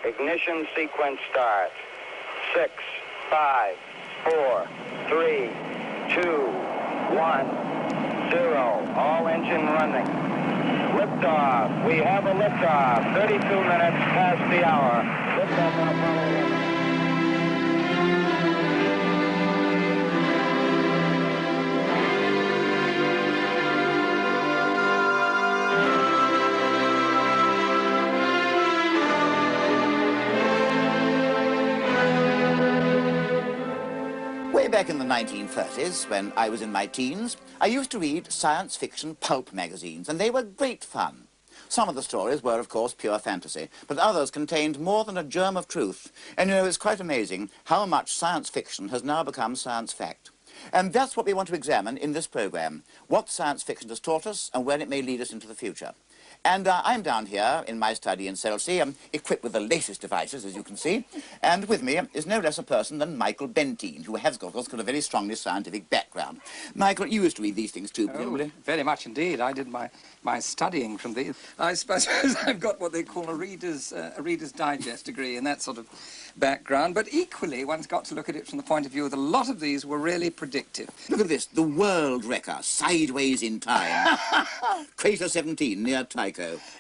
Ignition sequence start. 6, 5, 4, 3, 2, 1, 0. All engine running. Liftoff. We have a liftoff. 32 minutes past the hour. Liftoff on Apollo 11. Way back in the 1930s, when I was in my teens, I used to read science fiction pulp magazines, and they were great fun. Some of the stories were, of course, pure fantasy, but others contained more than a germ of truth. And, you know, it's quite amazing how much science fiction has now become science fact. And that's what we want to examine in this program, what science fiction has taught us and where it may lead us into the future. And I'm down here in my study in Chelsea, equipped with the latest devices, as you can see. And with me is no less a person than Michael Benteen, who has, of course, got a very strongly scientific background. Michael, you used to read these things too, presumably? Oh, very much indeed. I did my studying from these. I suppose I've got what they call a Reader's Digest degree in that sort of background. But equally, one's got to look at it from the point of view that a lot of these were really predictive. Look at this, the World Wrecker, sideways in time. Crater 17, near Tycho.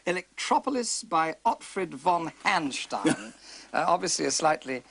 Electropolis by Ottfried von Hanstein. Obviously a slightly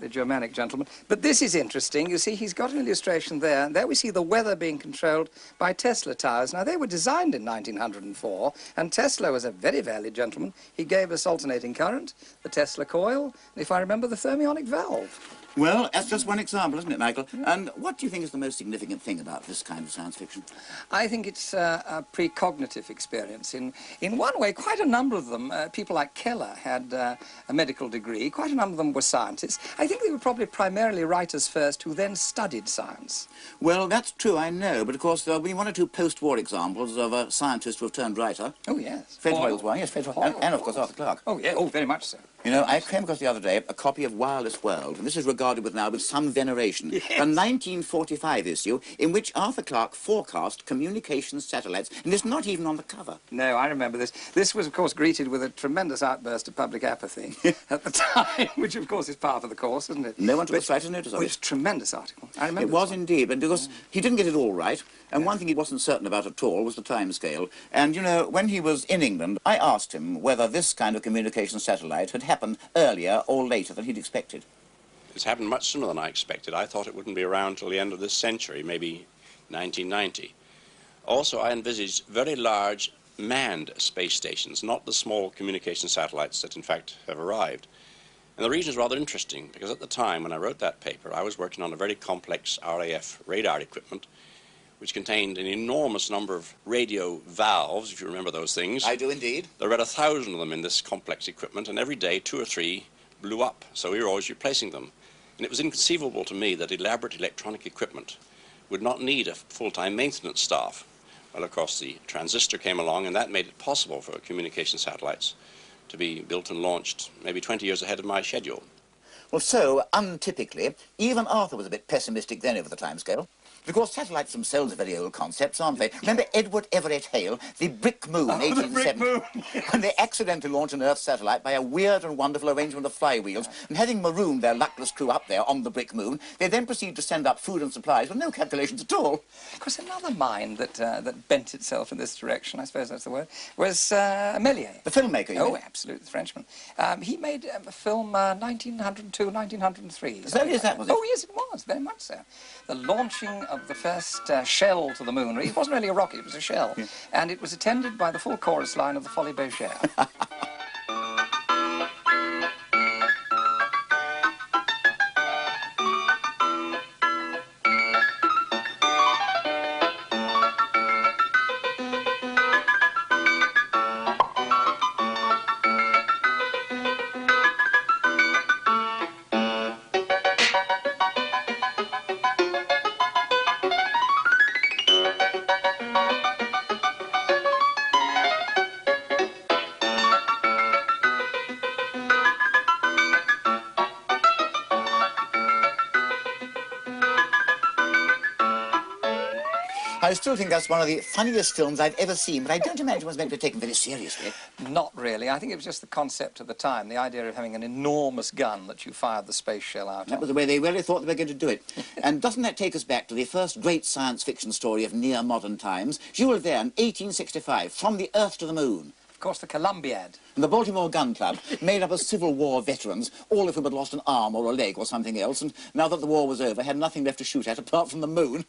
Germanic gentleman. But this is interesting. You see, he's got an illustration there. And there we see the weather being controlled by Tesla towers. Now, they were designed in 1904, and Tesla was a very valid gentleman. He gave us alternating current, the Tesla coil, and if I remember, the thermionic valve. Well, that's just one example, isn't it, Michael? Yeah. And what do you think is the most significant thing about this kind of science fiction? I think it's a precognitive experience. In one way, quite a number of them, people like Keller had a medical degree. Quite a number of them were scientists. I think they were probably primarily writers first who then studied science. Well, that's true, I know. But, of course, there have been one or two post-war examples of a scientist who have turned writer. Oh, yes. Fred Hoyle's one, yes, Fred Hoyle. And, of course, Arthur Clarke. Oh, yeah, oh, very much so. You know, I came across the other day a copy of Wireless World, and this is regarded with now with some veneration. Yes. A 1945 issue in which Arthur Clarke forecast communications satellites, and it's not even on the cover. No, I remember this. This was, of course, greeted with a tremendous outburst of public apathy at the time, which, of course, is part of the course, isn't it? No one took the slightest notice of it. It was a tremendous article. I remember it was indeed, but because he didn't get it all right, and one thing he wasn't certain about at all was the time scale. And, you know, when he was in England, I asked him whether this kind of communication satellite had happened earlier or later than he'd expected. It's happened much sooner than I expected. I thought it wouldn't be around till the end of this century, maybe 1990. Also, I envisaged very large manned space stations, not the small communication satellites that in fact have arrived. And the reason is rather interesting, because at the time when I wrote that paper, I was working on a very complex RAF radar equipment, which contained an enormous number of radio valves, if you remember those things. I do indeed. There were about 1,000 of them in this complex equipment, and every day 2 or 3 blew up, so we were always replacing them. And it was inconceivable to me that elaborate electronic equipment would not need a full-time maintenance staff. Well, of course, the transistor came along, and that made it possible for communication satellites to be built and launched maybe 20 years ahead of my schedule. Well, so, untypically, even Arthur was a bit pessimistic then over the timescale. Because satellites themselves are very old concepts, aren't they? Remember Edward Everett Hale, the Brick Moon, 1870, when they accidentally launched an Earth satellite by a weird and wonderful arrangement of flywheels, and having marooned their luckless crew up there on the Brick Moon, they then proceeded to send up food and supplies with no calculations at all. Of course, another mind that bent itself in this direction, I suppose that's the word, was Méliès. The filmmaker, you Oh, mean? absolutely, the Frenchman. He made a film 1902, 1903. So is that, was it? Oh, yes, it was, very much so. The launching of the first shell to the moon. It wasn't really a rocket, it was a shell. Yeah. And it was attended by the full chorus line of the Folies Bergère. I still think that's one of the funniest films I've ever seen, but I don't imagine it was meant to be taken very seriously. Not really. I think it was just the concept of the time, the idea of having an enormous gun that you fired the space shell out That of. was the way they really thought they were going to do it. And doesn't that take us back to the first great science fiction story of near modern times? Jules Verne, 1865, From the Earth to the Moon. Of course, the Columbiad. And the Baltimore Gun Club, made up of Civil War veterans, all of whom had lost an arm or a leg or something else, and now that the war was over, had nothing left to shoot at apart from the moon.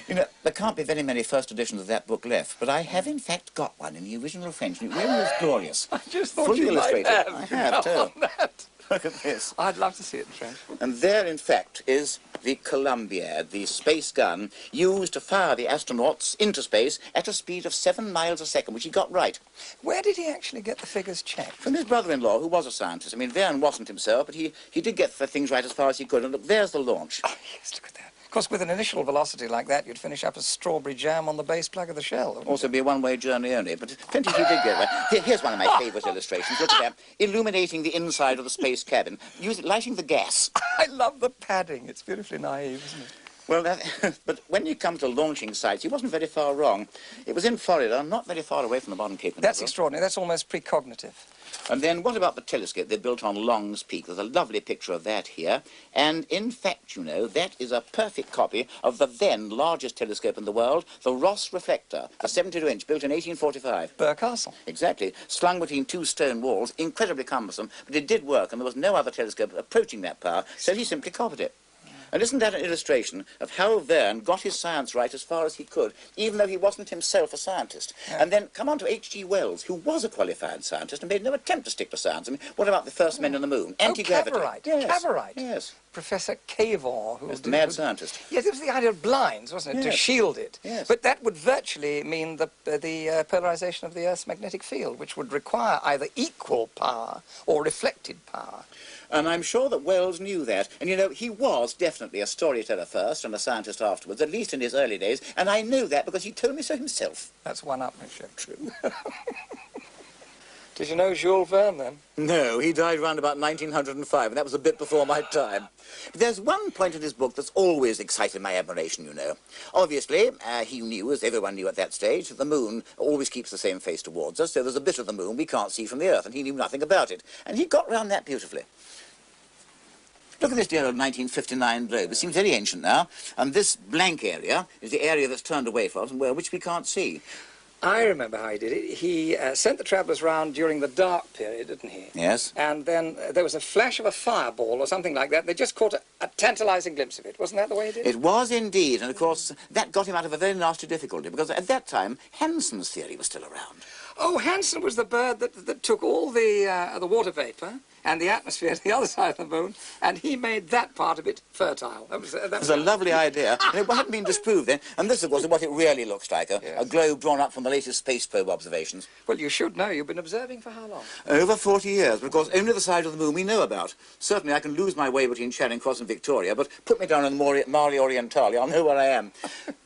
You know, there can't be very many first editions of that book left, but I have in fact got one in the original French, and it really is glorious. I just thought Fully you illustrated. might have. I have, too. On that. Look at this. I'd love to see it in French. And there, in fact, is the Columbiad, the space gun used to fire the astronauts into space at a speed of 7 miles a second, which he got right. Where did he actually get the figures checked? From his brother-in-law, who was a scientist. I mean, Verne wasn't himself, but he did get the things right as far as he could. And look, there's the launch. Oh, yes, look at that. Of course, with an initial velocity like that, you'd finish up as strawberry jam on the base plug of the shell. Wouldn't Also be a one-way journey only, but plenty he did get right. Here's one of my favourite illustrations. Look at that. Illuminating the inside of the space cabin, lighting the gas. I love the padding. It's beautifully naive, isn't it? Well, but when you come to launching sites, he wasn't very far wrong. It was in Florida, not very far away from the modern Cape. That's extraordinary. That's almost precognitive. And then what about the telescope they built on Long's Peak? There's a lovely picture of that here. And in fact, you know, that is a perfect copy of the then largest telescope in the world, the Ross reflector, the 72-inch, built in 1845. Burr Castle. Exactly. Slung between 2 stone walls, incredibly cumbersome, but it did work, and there was no other telescope approaching that power, so he simply copied it. And isn't that an illustration of how Verne got his science right as far as he could, even though he wasn't himself a scientist? Yeah. And then come on to H.G. Wells, who was a qualified scientist and made no attempt to stick to science. I mean, what about the first men on the moon? Anti-gravity. Cavorite. Yes. Cavorite. Yes. Professor Cavor. Who was the mad scientist. Yes, it was the idea of blinds, wasn't it, Yes. to shield it. Yes. But that would virtually mean the polarization of the Earth's magnetic field, which would require either equal power or reflected power. And I'm sure that Wells knew that. And, you know, he was definitely a storyteller first and a scientist afterwards, at least in his early days. And I know that because he told me so himself. That's one up, monsieur. True. Did you know Jules Verne, then? No, he died around about 1905, and that was a bit before my time. But there's one point in his book that's always excited my admiration, you know. Obviously, he knew, as everyone knew at that stage, that the moon always keeps the same face towards us, so there's a bit of the moon we can't see from the Earth, and he knew nothing about it. And he got round that beautifully. Look at this dear old 1959 globe. It seems very ancient now, and this blank area is the area that's turned away from us and which we can't see. I remember how he did it. He sent the travellers round during the dark period, didn't he? Yes. And then there was a flash of a fireball or something like that. They just caught a tantalising glimpse of it. Wasn't that the way he did it? It was indeed, and of course that got him out of a very nasty difficulty, because at that time Hansen's theory was still around. Oh, Hansen was the bird that took all the water vapour and the atmosphere to the other side of the moon, and he made that part of it fertile. That was a lovely idea, and it hadn't been disproved then. And this, of course, is what it really looks like, a globe drawn up from the latest space probe observations. Well, you should know. You've been observing for how long? Over 40 years, but of course only the side of the moon we know about. Certainly I can lose my way between Charing Cross and Victoria, but put me down in the Mare Orientale, I'll know where I am.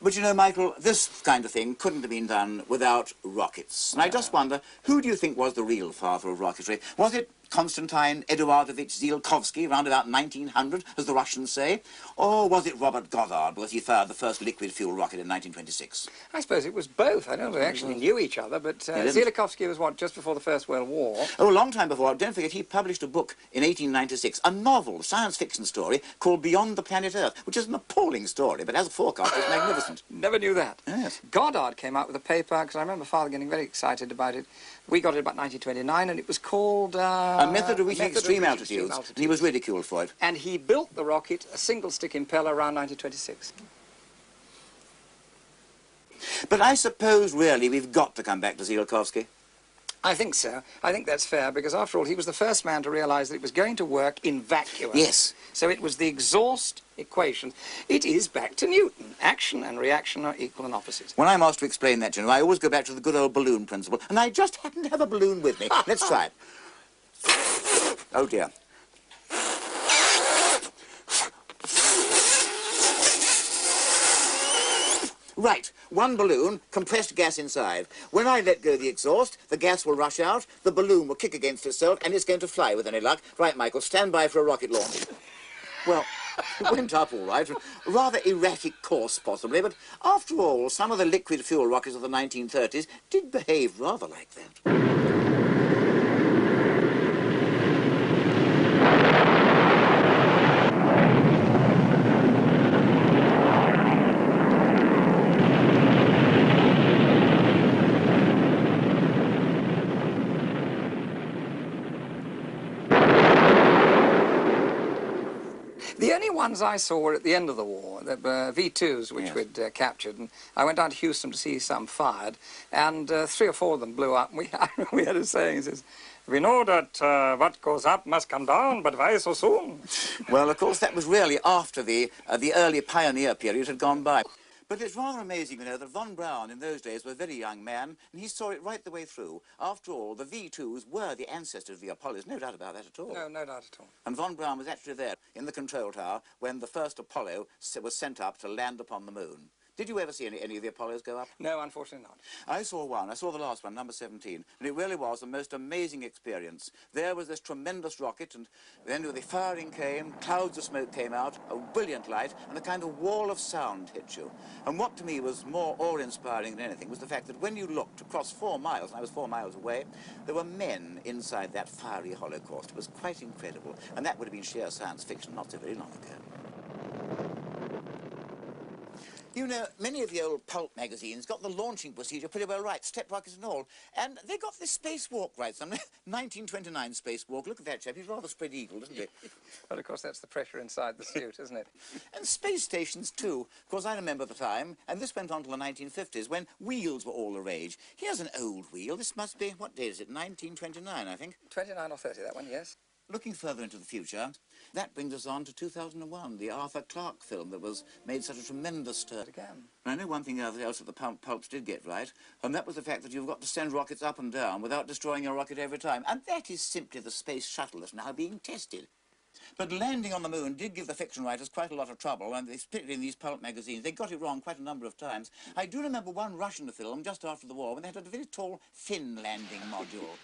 But you know, Michael, this kind of thing couldn't have been done without rockets. And I just wonder, who do you think was the real father of rocketry? Was it Konstantin Eduardovich Tsiolkovsky, round about 1900, as the Russians say? Or was it Robert Goddard, because he fired the first liquid fuel rocket in 1926? I suppose it was both. I don't know if they actually knew each other, but Tsiolkovsky was, what, just before the First World War? Oh, a long time before. Don't forget, he published a book in 1896, a novel, science fiction story, called Beyond the Planet Earth, which is an appalling story, but as a forecast, it's magnificent. Never knew that. Yes. Goddard came out with a paper, because I remember Father getting very excited about it. We got it about 1929, and it was called... A method of reaching extreme altitudes, and he was ridiculed for it. And he built the rocket, a single-stick impeller, around 1926. But I suppose, really, we've got to come back to Tsiolkovsky. I think so. I think that's fair, because after all, he was the first man to realise that it was going to work in vacuum. Yes. So it was the exhaust equation. It is back to Newton. Action and reaction are equal and opposite. When I'm asked to explain that, you know, I always go back to the good old balloon principle, and I just happen to have a balloon with me. Let's try it. Oh, dear. Right, one balloon, compressed gas inside. When I let go the exhaust, the gas will rush out, the balloon will kick against itself, and it's going to fly with any luck. Right, Michael, stand by for a rocket launch. Well, It went up all right. A rather erratic course, possibly, but after all, some of the liquid fuel rockets of the 1930s did behave rather like that. The only ones I saw were at the end of the war, the V2s, which Yes. we'd captured. And I went down to Houston to see some fired, and 3 or 4 of them blew up. And we had a saying, it says, "We know that what goes up must come down, but why so soon?" Well, of course, that was really after the early pioneer period had gone by. But it's rather amazing, you know, that von Braun in those days was a very young man, and he saw it right the way through. After all, the V2s were the ancestors of the Apollos, no doubt about that at all. No, no doubt at all. And von Braun was actually there in the control tower when the first Apollo was sent up to land upon the moon. Did you ever see any of the Apollos go up? No, unfortunately not. I saw one. I saw the last one, number 17, and it really was the most amazing experience. There was this tremendous rocket, and then the firing came, clouds of smoke came out, a brilliant light, and a kind of wall of sound hit you. And what to me was more awe-inspiring than anything was the fact that when you looked across 4 miles, and I was 4 miles away, there were men inside that fiery holocaust. It was quite incredible, and that would have been sheer science fiction not so very long ago. You know, many of the old pulp magazines got the launching procedure pretty well right, step rockets and all. And they got this spacewalk right. Some 1929 spacewalk. Look at that chap. He's rather spread-eagled, isn't he? But of course, that's the pressure inside the suit, isn't it? And space stations, too. Of course, I remember the time, and this went on till the 1950s, when wheels were all the rage. Here's an old wheel. This must be, what date is it? 1929, I think. 29 or 30, that one, yes. Looking further into the future, that brings us on to 2001, the Arthur Clarke film that was made such a tremendous stir. Again. And I know one thing else that the pulps did get right, and that was the fact that you've got to send rockets up and down without destroying your rocket every time. And that is simply the space shuttle that's now being tested. But landing on the moon did give the fiction writers quite a lot of trouble, and particularly in these pulp magazines. They got it wrong quite a number of times. I do remember one Russian film just after the war when they had a very tall, thin landing module.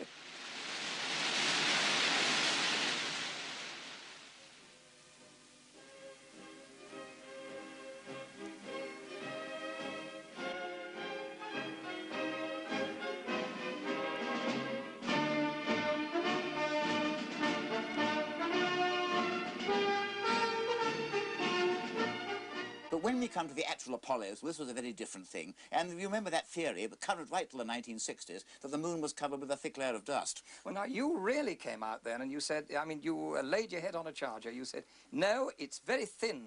But when we come to the actual Apollos, this was a very different thing. And you remember that theory, but covered right till the 1960s, that the moon was covered with a thick layer of dust. Well, now, you really came out then and you said, I mean, you laid your head on a charger. You said, no, it's very thin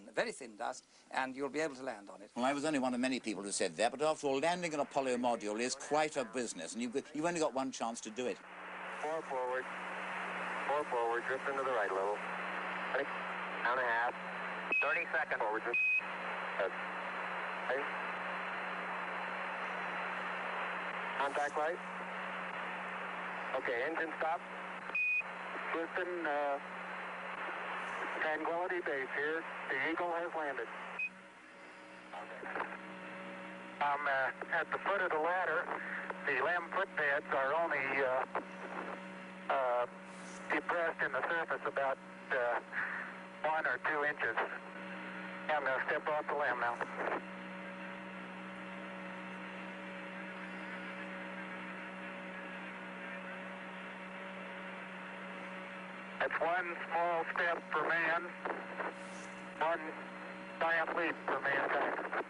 dust, and you'll be able to land on it. Well, I was only one of many people who said that, but after all, landing an Apollo module is quite a business, and you've only got one chance to do it. 4 forward, drift into the right a little. 1.5. 30 seconds. Forward, drift. Okay. Contact light. Okay, engine stop. Houston, Tranquility Base here. The Eagle has landed. Okay. At the foot of the ladder. The LEM footpads are only depressed in the surface about 1 or 2 inches. I'm going to step off the LEM now. That's 1 small step for man, 1 giant leap for mankind.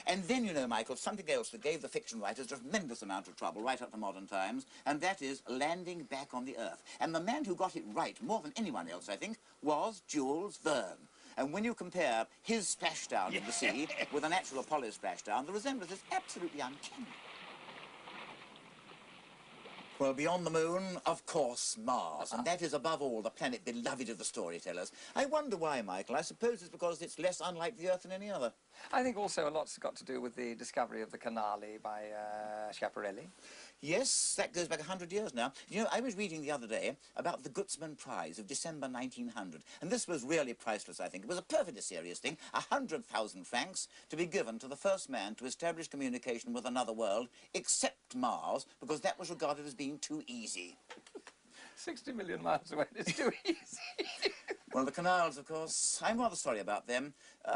And then, you know, Michael, something else that gave the fiction writers a tremendous amount of trouble right up to modern times, and that is landing back on the Earth. And the man who got it right, more than anyone else, I think, was Jules Verne. And when you compare his splashdown in the sea with an actual Apollo splashdown, the resemblance is absolutely uncanny. Well, beyond the moon, of course, Mars. And that is, above all, the planet beloved of the storytellers. I wonder why, Michael. I suppose it's because it's less unlike the Earth than any other. I think also a lot's got to do with the discovery of the canali by Schiaparelli. Yes, that goes back 100 years now. You know, I was reading the other day about the Gutzman Prize of December 1900, and this was really priceless, I think. It was a perfectly serious thing, 100,000 francs to be given to the first man to establish communication with another world, except Mars, because that was regarded as being too easy. 60 million miles away, it's too easy. Well, the canals, of course, I'm rather sorry about them.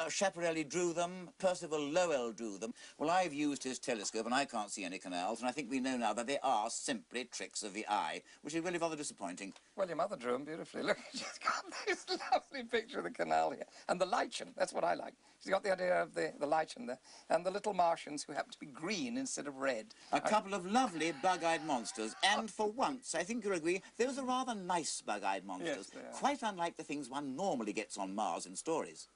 Schiaparelli drew them, Percival Lowell drew them. Well, I've used his telescope and I can't see any canals, and I think we know now that they are simply tricks of the eye, which is really rather disappointing. Well, your mother drew them beautifully. Look, she's got this lovely picture of the canal here. And the lichen, that's what I like. She's got the idea of the lichen there. And the little Martians who happen to be green instead of red. A couple of lovely bug-eyed monsters, and for once, I think you'll agree, those are rather nice bug-eyed monsters. Yes, they are. Quite unlike the things one normally gets on Mars in stories.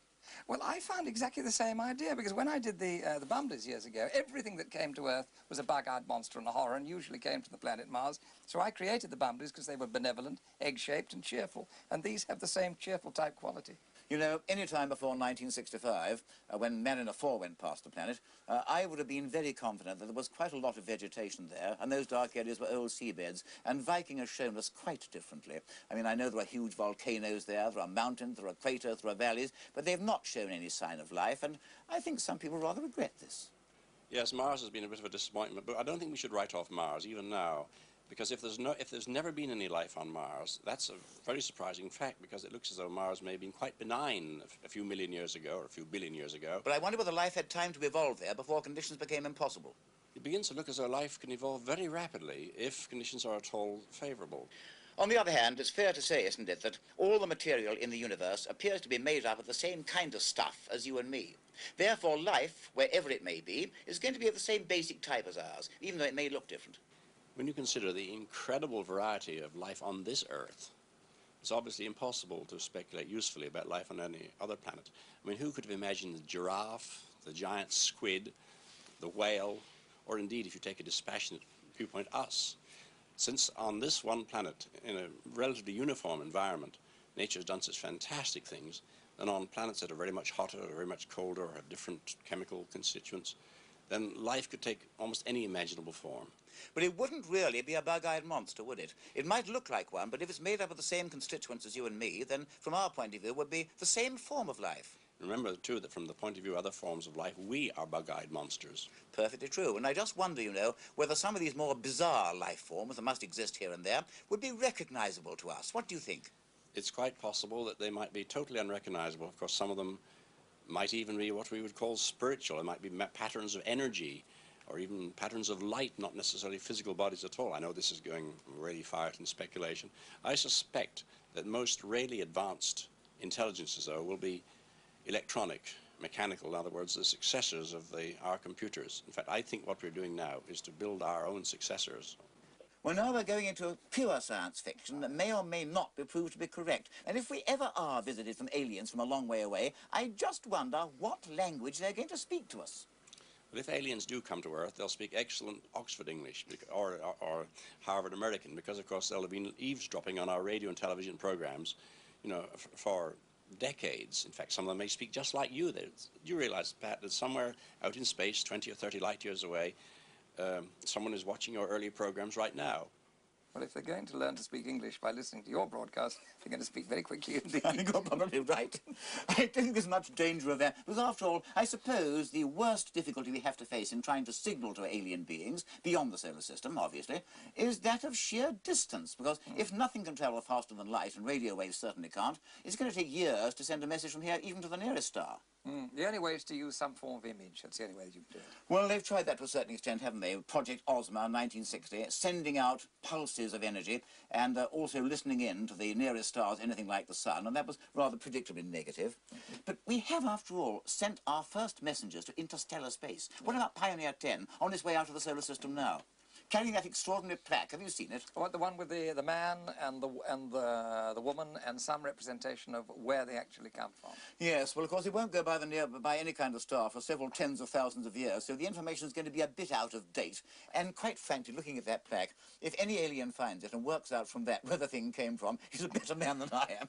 Well, I found exactly the same idea, because when I did the Bumblies years ago, everything that came to Earth was a bug-eyed monster and a horror, and usually came to the planet Mars. So I created the Bumblies because they were benevolent, egg-shaped and cheerful, and these have the same cheerful type quality. You know, any time before 1965, when Mariner 4 went past the planet, I would have been very confident that there was quite a lot of vegetation there, and those dark areas were old seabeds, and Viking has shown us quite differently. I mean, I know there are huge volcanoes there are mountains, there are craters, there are valleys, but they've not shown any sign of life, and I think some people rather regret this. Yes, Mars has been a bit of a disappointment, but I don't think we should write off Mars, even now. Because if there's never been any life on Mars, that's a very surprising fact, because it looks as though Mars may have been quite benign a few million years ago, or a few billion years ago. But I wonder whether life had time to evolve there before conditions became impossible. It begins to look as though life can evolve very rapidly if conditions are at all favourable. On the other hand, it's fair to say, isn't it, that all the material in the universe appears to be made up of the same kind of stuff as you and me. Therefore, life, wherever it may be, is going to be of the same basic type as ours, even though it may look different. When you consider the incredible variety of life on this Earth, it's obviously impossible to speculate usefully about life on any other planet. I mean, who could have imagined the giraffe, the giant squid, the whale, or indeed, if you take a dispassionate viewpoint, us? Since on this one planet, in a relatively uniform environment, nature has done such fantastic things, and on planets that are very much hotter, or very much colder, or have different chemical constituents, then life could take almost any imaginable form. But it wouldn't really be a bug-eyed monster, would it? It might look like one, but if it's made up of the same constituents as you and me, then from our point of view, it would be the same form of life. Remember, too, that from the point of view of other forms of life, we are bug-eyed monsters. Perfectly true. And I just wonder, you know, whether some of these more bizarre life forms that must exist here and there would be recognizable to us. What do you think? It's quite possible that they might be totally unrecognizable. Of course, some of them might even be what we would call spiritual. It might be patterns of energy, or even patterns of light, not necessarily physical bodies at all. I know this is going really far out in speculation. I suspect that most really advanced intelligences, though, will be electronic, mechanical, in other words, the successors of our computers. In fact, I think what we're doing now is to build our own successors. Well, now we're going into a pure science fiction that may or may not be proved to be correct. And if we ever are visited from aliens from a long way away, I just wonder what language they're going to speak to us. But if aliens do come to Earth, they'll speak excellent Oxford English or Harvard American, because, of course, they'll have been eavesdropping on our radio and television programs, you know, for decades. In fact, some of them may speak just like you. Do you realize, Pat, that somewhere out in space, 20 or 30 light years away, someone is watching your early programs right now? Well, if they're going to learn to speak English by listening to your broadcast, they're going to speak very quickly indeed. I think you're probably right. I don't think there's much danger of that, because after all, I suppose the worst difficulty we have to face in trying to signal to alien beings, beyond the solar system, obviously, is that of sheer distance, because if nothing can travel faster than light, and radio waves certainly can't, it's going to take years to send a message from here even to the nearest star. The only way is to use some form of image. That's the only way that you can do it. Well, they've tried that to a certain extent, haven't they? Project Ozma in 1960, sending out pulses of energy and also listening in to the nearest stars, anything like the sun, and that was rather predictably negative. But we have, after all, sent our first messengers to interstellar space. What about Pioneer 10 on its way out of the solar system now? Carrying that extraordinary plaque. Have you seen it? Oh, the one with the man and the woman and some representation of where they actually come from. Yes, well, of course, it won't go by any kind of star for several tens of thousands of years, so the information is going to be a bit out of date. And quite frankly, looking at that plaque, if any alien finds it and works out from that where the thing came from, he's a better man than I am.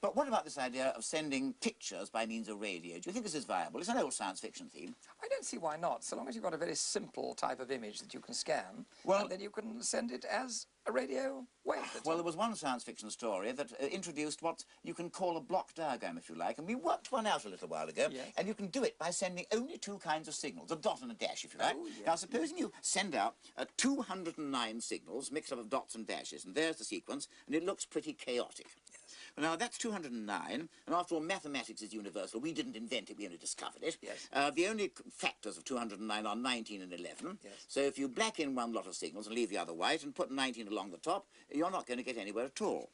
But what about this idea of sending pictures by means of radio? Do you think this is viable? It's an old science fiction theme. I don't see why not, so long as you've got a very simple type of image that you can scan, and then you can send it as a radio wave. Well, there was one science fiction story that introduced what you can call a block diagram, if you like, and we worked one out a little while ago, yes. And you can do it by sending only two kinds of signals, a dot and a dash, if you like. Oh, yes. Now, supposing you send out 209 signals, mixed up of dots and dashes, and there's the sequence, and it looks pretty chaotic. Yes. Well, now, that's 209, and after all, mathematics is universal. We didn't invent it, we only discovered it. Yes. The only factors of 209 are 19 and 11. Yes. So if you black in one lot of signals and leave the other white and put 19 along the top, you're not going to get anywhere at all.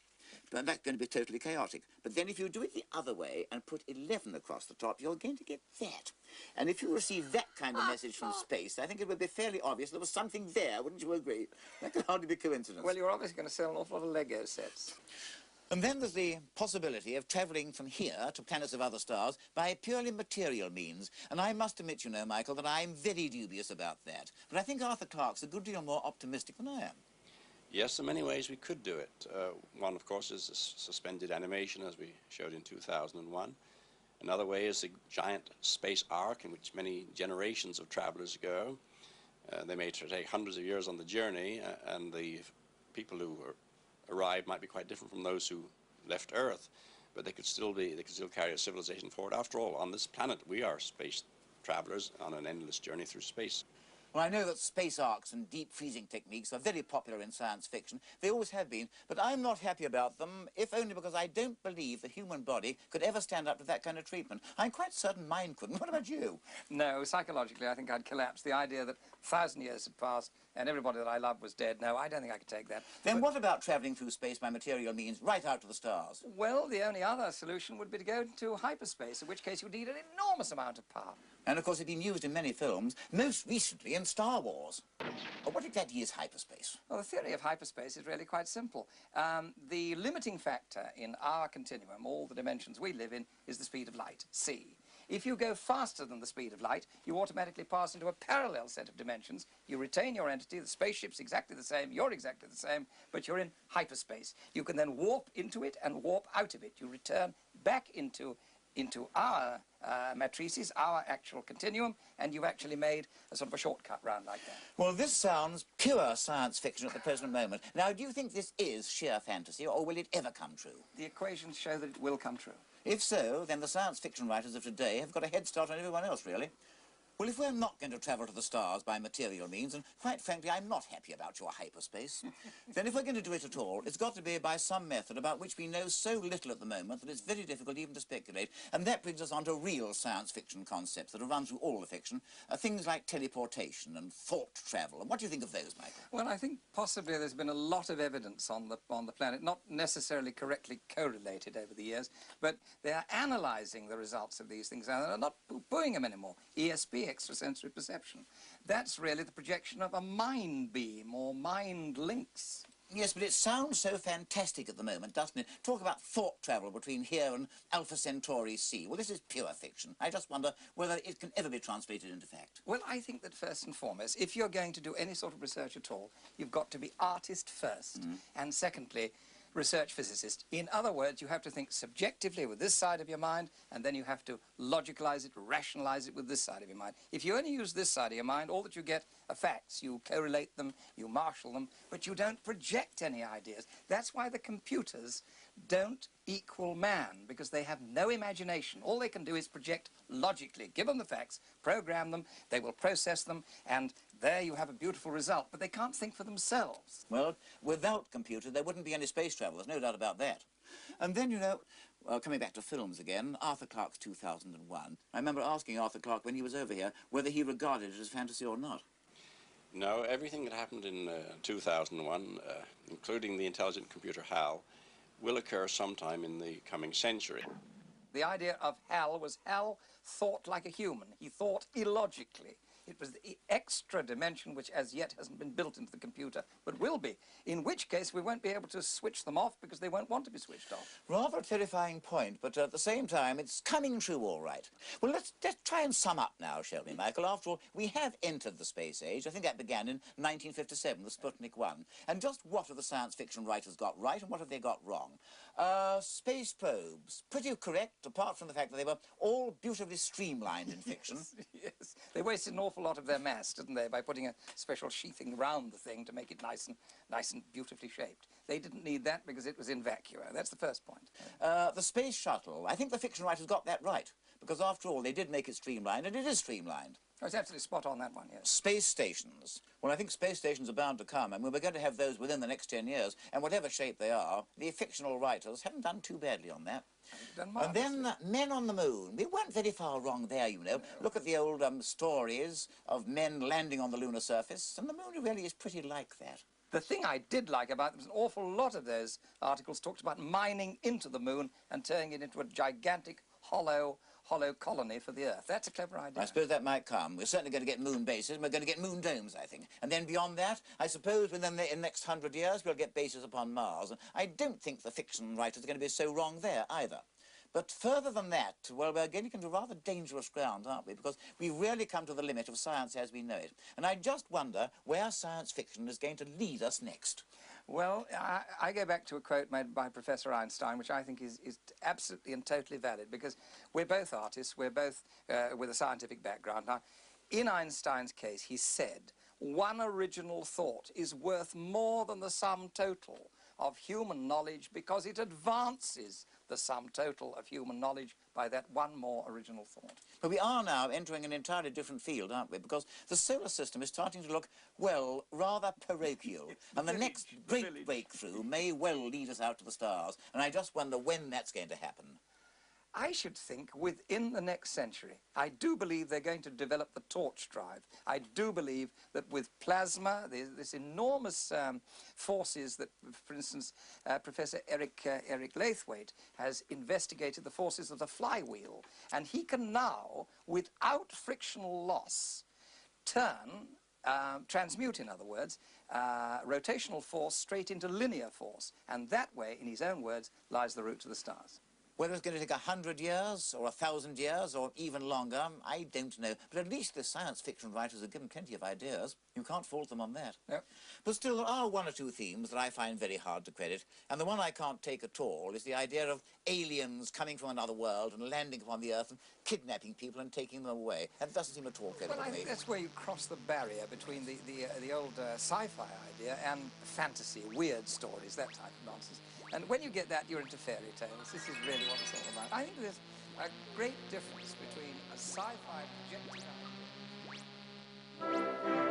But that's going to be totally chaotic. But then if you do it the other way and put 11 across the top, you're going to get that. And if you receive that kind of message from space, I think it would be fairly obvious there was something there, wouldn't you agree? That could hardly be coincidence. Well, you're obviously going to sell an awful lot of Lego sets. And then there's the possibility of travelling from here to planets of other stars by purely material means. And I must admit, you know, Michael, that I'm very dubious about that. But I think Arthur Clarke's a good deal more optimistic than I am. Yes, in many ways we could do it. One, of course, is suspended animation, as we showed in 2001. Another way is the giant space ark in which many generations of travelers go. They may take hundreds of years on the journey, and the people who arrive might be quite different from those who left Earth, but they could still carry a civilization forward. After all, on this planet, we are space travelers on an endless journey through space. Well, I know that space arcs and deep freezing techniques are very popular in science fiction. They always have been, but I'm not happy about them, if only because I don't believe the human body could ever stand up to that kind of treatment. I'm quite certain mine couldn't. What about you? No, psychologically, I think I'd collapse. The idea that 1,000 years had passed and everybody that I loved was dead, no, I don't think I could take that. Then what about travelling through space by material means right out to the stars? Well, the only other solution would be to go into hyperspace, in which case you'd need an enormous amount of power. And, of course, it's been used in many films, most recently in Star Wars. But what exactly is hyperspace? Well, the theory of hyperspace is really quite simple. The limiting factor in our continuum, all the dimensions we live in, is the speed of light, c. If you go faster than the speed of light, you automatically pass into a parallel set of dimensions. You retain your entity, the spaceship's exactly the same, you're exactly the same, but you're in hyperspace. You can then warp into it and warp out of it. You return back into our matrices, our actual continuum, and you've actually made a sort of a shortcut round like that. Well, this sounds pure science fiction at the present moment. Now, do you think this is sheer fantasy, or will it ever come true? The equations show that it will come true. If so, then the science fiction writers of today have got a head start on everyone else, really. Well, if we're not going to travel to the stars by material means, and quite frankly, I'm not happy about your hyperspace, then if we're going to do it at all, it's got to be by some method about which we know so little at the moment that it's very difficult even to speculate. And that brings us on to real science fiction concepts that have run through all the fiction, things like teleportation and thought travel. And what do you think of those, Michael? Well, I think possibly there's been a lot of evidence on the planet, not necessarily correctly correlated over the years, but they are analysing the results of these things, and they're not poo-pooing them anymore. ESP, extrasensory perception. That's really the projection of a mind beam or mind links. Yes, but it sounds so fantastic at the moment, doesn't it? Talk about thought travel between here and Alpha Centauri C. Well, this is pure fiction. I just wonder whether it can ever be translated into fact. Well, I think that first and foremost, if you're going to do any sort of research at all, you've got to be artist first, and secondly, research physicist. In other words, you have to think subjectively with this side of your mind, and then you have to logicalize it, rationalize it with this side of your mind. If you only use this side of your mind, all that you get are facts. You correlate them, you marshal them, but you don't project any ideas. That's why the computers don't equal man, because they have no imagination. All they can do is project logically. Give them the facts, program them, they will process them, and there you have a beautiful result. But they can't think for themselves. Well, without computers, there wouldn't be any space travel. There's no doubt about that. And then, you know, well, coming back to films again, Arthur Clarke's 2001. I remember asking Arthur Clarke when he was over here whether he regarded it as fantasy or not. No, everything that happened in 2001, including the intelligent computer HAL, will occur sometime in the coming century. The idea of Hal was Hal thought like a human. He thought illogically. It was the extra dimension which as yet hasn't been built into the computer, but will be, in which case we won't be able to switch them off because they won't want to be switched off. Rather a terrifying point, but at the same time, it's coming true all right. Well, let's try and sum up now, shall we, Michael? After all, we have entered the space age. I think that began in 1957 with Sputnik 1. And just what have the science fiction writers got right and what have they got wrong? Space probes, pretty correct, apart from the fact that they were all beautifully streamlined in fiction. Yes. They wasted an awful lot of their mass, didn't they, by putting a special sheathing round the thing to make it nice and beautifully shaped. They didn't need that because it was in vacuo. That's the first point. The space shuttle, I think the fiction writers got that right, because after all, they did make it streamlined, and it is streamlined. Oh, it's absolutely spot on, that one, yes. Space stations. Well, I think space stations are bound to come, and we're going to have those within the next 10 years, and whatever shape they are, the fictional writers haven't done too badly on that. And then men on the moon. We weren't very far wrong there, you know. No. Look at the old stories of men landing on the lunar surface, and the moon really is pretty like that. The thing I did like about them was an awful lot of those articles talked about mining into the moon and turning it into a gigantic hollow colony for the Earth. That's a clever idea. I suppose that might come. We're certainly going to get moon bases, and we're going to get moon domes, I think. And then beyond that, I suppose within the next 100 years, we'll get bases upon Mars. And I don't think the fiction writers are going to be so wrong there, either. But further than that, well, we're getting into rather dangerous ground, aren't we? Because we've really come to the limit of science as we know it. And I just wonder where science fiction is going to lead us next. Well, I go back to a quote made by Professor Einstein, which I think is absolutely and totally valid, because we're both artists, we're both with a scientific background. Now, in Einstein's case, he said, one original thought is worth more than the sum total of human knowledge because it advances the sum total of human knowledge by that one more original thought. But we are now entering an entirely different field, aren't we? Because the solar system is starting to look, well, rather parochial. And the next great breakthrough may well lead us out to the stars. And I just wonder when that's going to happen. I should think within the next century. I do believe they're going to develop the torch drive. I do believe that with plasma, this enormous forces that, for instance, Professor Eric Laithwaite has investigated the forces of the flywheel, and he can now, without frictional loss, transmute, in other words, rotational force straight into linear force. And that way, in his own words, lies the route to the stars. Whether it's going to take 100 years, or 1,000 years, or even longer, I don't know. But at least the science fiction writers have given plenty of ideas. You can't fault them on that. Yep. But still, there are one or two themes that I find very hard to credit. And the one I can't take at all is the idea of aliens coming from another world and landing upon the Earth and kidnapping people and taking them away. That doesn't seem at all credible to me. Well, I think that's where you cross the barrier between the old sci-fi idea and fantasy, weird stories, that type of nonsense. And when you get that, you're into fairy tales. This is really what it's all about. I think there's a great difference between a sci-fi projected idea